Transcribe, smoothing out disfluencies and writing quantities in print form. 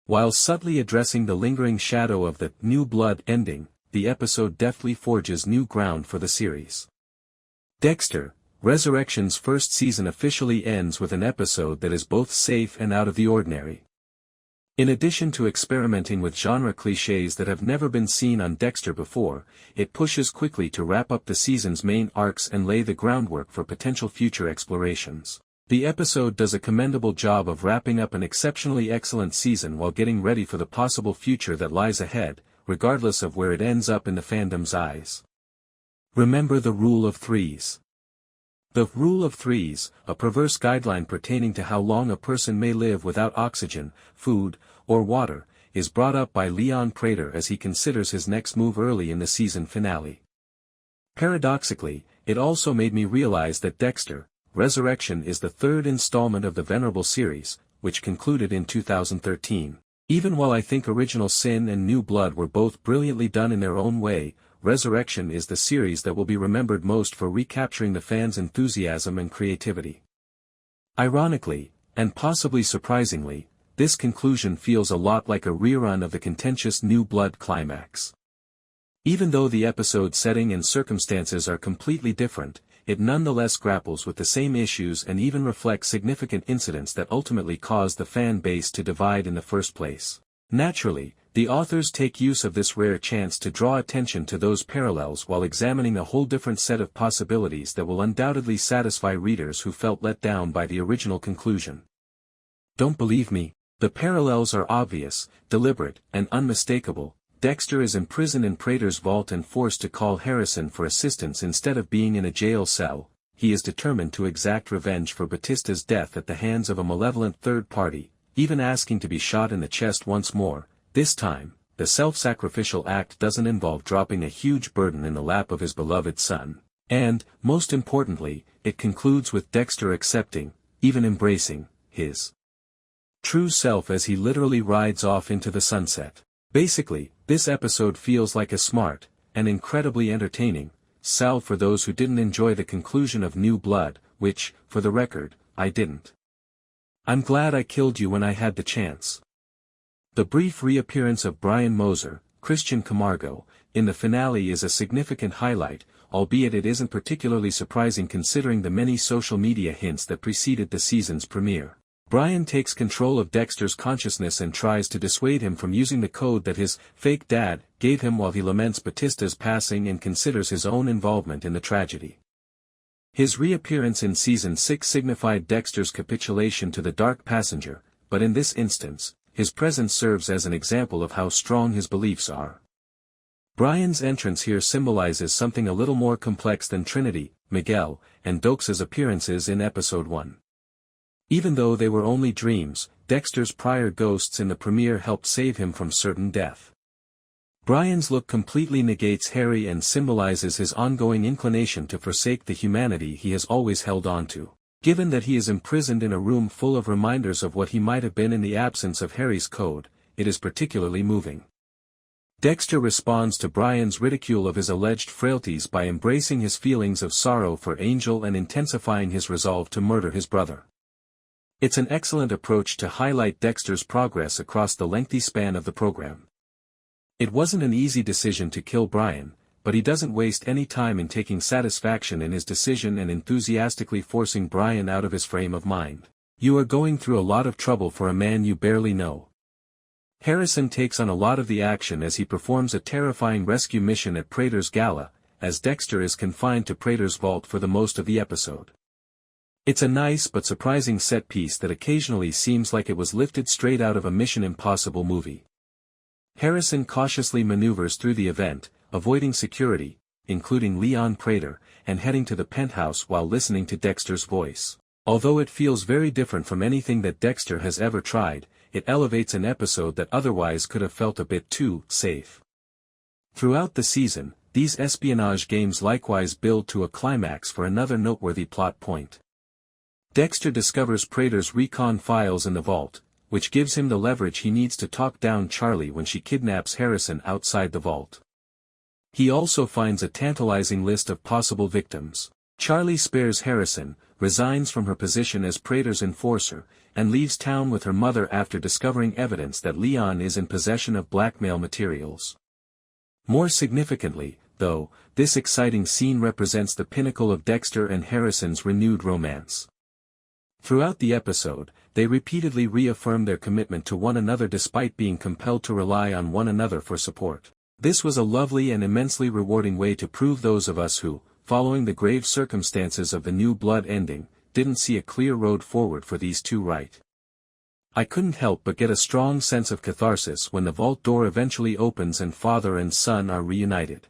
While subtly addressing the lingering shadow of the New Blood ending, the episode deftly forges new ground for the series. Dexter, Resurrection's first season officially ends with an episode that is both safe and out of the ordinary. In addition to experimenting with genre clichés that have never been seen on Dexter before, it pushes quickly to wrap up the season's main arcs and lay the groundwork for potential future explorations. The episode does a commendable job of wrapping up an exceptionally excellent season while getting ready for the possible future that lies ahead, regardless of where it ends up in the fandom's eyes. Remember the Rule of Threes. The Rule of Threes, a perverse guideline pertaining to how long a person may live without oxygen, food, or water, is brought up by Leon Prater as he considers his next move early in the season finale. Paradoxically, it also made me realize that Dexter, Resurrection is the third installment of the venerable series, which concluded in 2013. Even while I think Original Sin and New Blood were both brilliantly done in their own way, Resurrection is the series that will be remembered most for recapturing the fans' enthusiasm and creativity. Ironically, and possibly surprisingly, this conclusion feels a lot like a rerun of the contentious New Blood climax. Even though the episode's setting and circumstances are completely different, it nonetheless grapples with the same issues and even reflects significant incidents that ultimately caused the fan base to divide in the first place. Naturally, the authors take use of this rare chance to draw attention to those parallels while examining a whole different set of possibilities that will undoubtedly satisfy readers who felt let down by the original conclusion. Don't believe me? The parallels are obvious, deliberate, and unmistakable. Dexter is imprisoned in Prater's vault and forced to call Harrison for assistance instead of being in a jail cell. He is determined to exact revenge for Batista's death at the hands of a malevolent third party, even asking to be shot in the chest once more. This time, the self-sacrificial act doesn't involve dropping a huge burden in the lap of his beloved son. And, most importantly, it concludes with Dexter accepting, even embracing, his true self as he literally rides off into the sunset. Basically, this episode feels like a smart, and incredibly entertaining, salve for those who didn't enjoy the conclusion of New Blood, which, for the record, I didn't. I'm glad I killed you when I had the chance. The brief reappearance of Brian Moser, Christian Camargo, in the finale is a significant highlight, albeit it isn't particularly surprising considering the many social media hints that preceded the season's premiere. Brian takes control of Dexter's consciousness and tries to dissuade him from using the code that his fake dad gave him while he laments Batista's passing and considers his own involvement in the tragedy. His reappearance in Season 6 signified Dexter's capitulation to the Dark Passenger, but in this instance, his presence serves as an example of how strong his beliefs are. Brian's entrance here symbolizes something a little more complex than Trinity, Miguel, and Doakes' appearances in Episode 1. Even though they were only dreams, Dexter's prior ghosts in the premiere helped save him from certain death. Brian's look completely negates Harry and symbolizes his ongoing inclination to forsake the humanity he has always held on to. Given that he is imprisoned in a room full of reminders of what he might have been in the absence of Harry's code, it is particularly moving. Dexter responds to Brian's ridicule of his alleged frailties by embracing his feelings of sorrow for Angel and intensifying his resolve to murder his brother. It's an excellent approach to highlight Dexter's progress across the lengthy span of the program. It wasn't an easy decision to kill Brian, but he doesn't waste any time in taking satisfaction in his decision and enthusiastically forcing Brian out of his frame of mind. You are going through a lot of trouble for a man you barely know. Harrison takes on a lot of the action as he performs a terrifying rescue mission at Prater's gala, as Dexter is confined to Prater's vault for the most of the episode. It's a nice but surprising set piece that occasionally seems like it was lifted straight out of a Mission Impossible movie. Harrison cautiously maneuvers through the event, avoiding security, including Leon Prater, and heading to the penthouse while listening to Dexter's voice. Although it feels very different from anything that Dexter has ever tried, it elevates an episode that otherwise could have felt a bit too safe. Throughout the season, these espionage games likewise build to a climax for another noteworthy plot point. Dexter discovers Prater's recon files in the vault, which gives him the leverage he needs to talk down Charlie when she kidnaps Harrison outside the vault. He also finds a tantalizing list of possible victims. Charlie spares Harrison, resigns from her position as Prater's enforcer, and leaves town with her mother after discovering evidence that Leon is in possession of blackmail materials. More significantly, though, this exciting scene represents the pinnacle of Dexter and Harrison's renewed romance. Throughout the episode, they repeatedly reaffirm their commitment to one another despite being compelled to rely on one another for support. This was a lovely and immensely rewarding way to prove those of us who, following the grave circumstances of the New Blood ending, didn't see a clear road forward for these two right. I couldn't help but get a strong sense of catharsis when the vault door eventually opens and father and son are reunited.